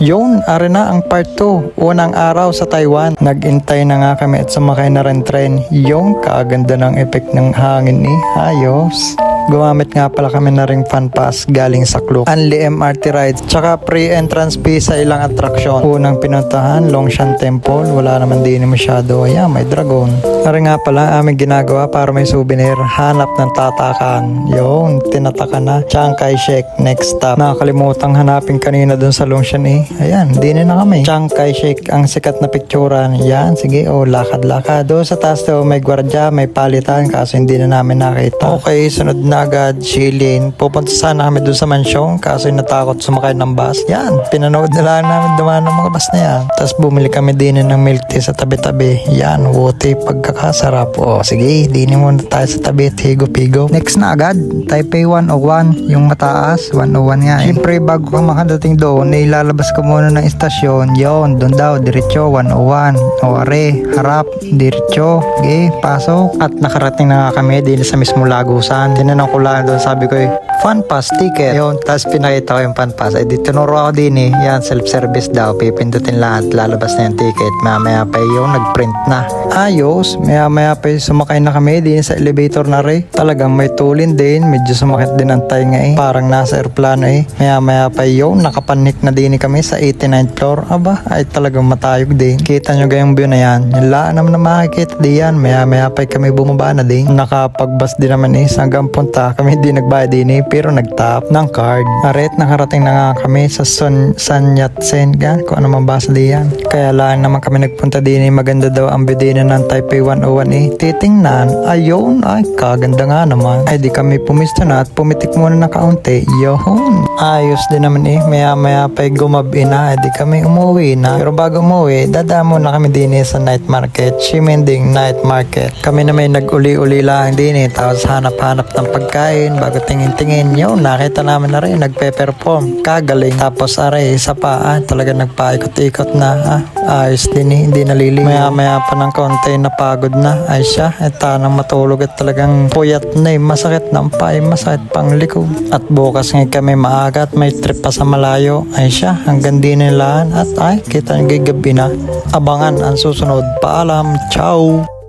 Yun, ari na ang part 2. Unang araw sa Taiwan. Nag-intay na nga kami at sumakay na rin tren. Yung kaaganda ng effect ng hangin eh. Ayos. Gumamit nga pala kami na ring fan pass galing sa Klook. Unli MRT ride. Tsaka pre-entrance fee sa ilang atraksyon. Unang pinuntahan, Longshan Temple. Wala naman din masyado. Ayan, may dragon. Ari nga pala aming ginagawa para may souvenir. Hanap ng tatakan. Yung, tinataka na. Chiang Kai-shek, next stop. Nakakalimutang hanapin kanina dun sa Longshan eh. Ayan, din na kami. Chiang Kai-shek, ang sikat na picturean. Yan, sige, lakad-lakad. Doon sa taas daw may gwardya, may palitan, kaso hindi na namin nakita. Okay, sunod na agad, Shilin. Pupunta sana kami doon sa mansyon, kaso natakot sumakay ng bus. Yan, pinanood na lang namin dumaan ng mga bus na yan. Tapos bumili kami din ng milk tea sa tabi-tabi. Yan, wote, pagkakasarap. O, sige, dinin muna tayo sa tabi at higo-pigo. Next na agad, Taipei 101, yung mataas, 101 nga. Siyempre, bago ka makadating doon, ilalabas ka muna ng istasyon. Yon, doon daw, diretso, 101. O, are, harap, diretso. Okay, pasok. At nakarating na nga kami din sa mismo Lagusan. Tinanong ko lang doon, sabi ko fan pass ticket. Yun, tapos pinakita ko yung fan pass. Di tinuro ako din eh. Yan, self-service daw. Pipindutin lahat, lalabas na yung ticket. Maya-maya pa yung nag-print na. Ayos, maya-maya pa yung sumakay na kami din sa elevator na rin. Talagang may tulin din. Medyo sumakit din ang tainga eh. Parang nasa airplano eh. Maya-maya pa yung nakapanik na din kami sa 89th floor. Aba, ay talagang matayog din. Kita nyo gayong view na yan. Wala naman na makikita din yan. Maya-maya pa kami bumaba na din. Nakapag-bus din naman eh. Hanggang punta kami di nagbayad din eh. Pero nag-tap ng card. Aret, nakarating na nga kami sa Sun Yat-sen. Kung ano mabasa diyan. Kaya lang naman kami nagpunta din eh. Maganda daw ang view ng Taipei 101 eh. Titingnan, ayun, ay kaganda nga naman. Ay di kami pumisto na at pumitik muna na kaunti. Yun, ayos din naman eh. Maya pa gumabi na. Ay di kami umuwi na. Pero bago umuwi, dadamo na kami din eh sa night market. Shimending night market. Kami na may nag-uli-uli lang din eh. Tapos hanap-hanap ng pagkain bago tingin-tingin. Yun, nakita namin na rin nagpe-perform. Kagaling. Tapos aray, isa pa talaga nagpaikot-ikot na ayos din eh. Hindi nalili. Maya pa ng konti napagod na. Ay siya, tanang matulog at talagang puyat na eh. Masakit ng pay, masakit pang likod. At bukas ngayon kami maaga at may trip pa sa malayo. Ay siya, hanggang din nilaan at ay, kita nagagabi na. Abangan ang susunod. Paalam, ciao!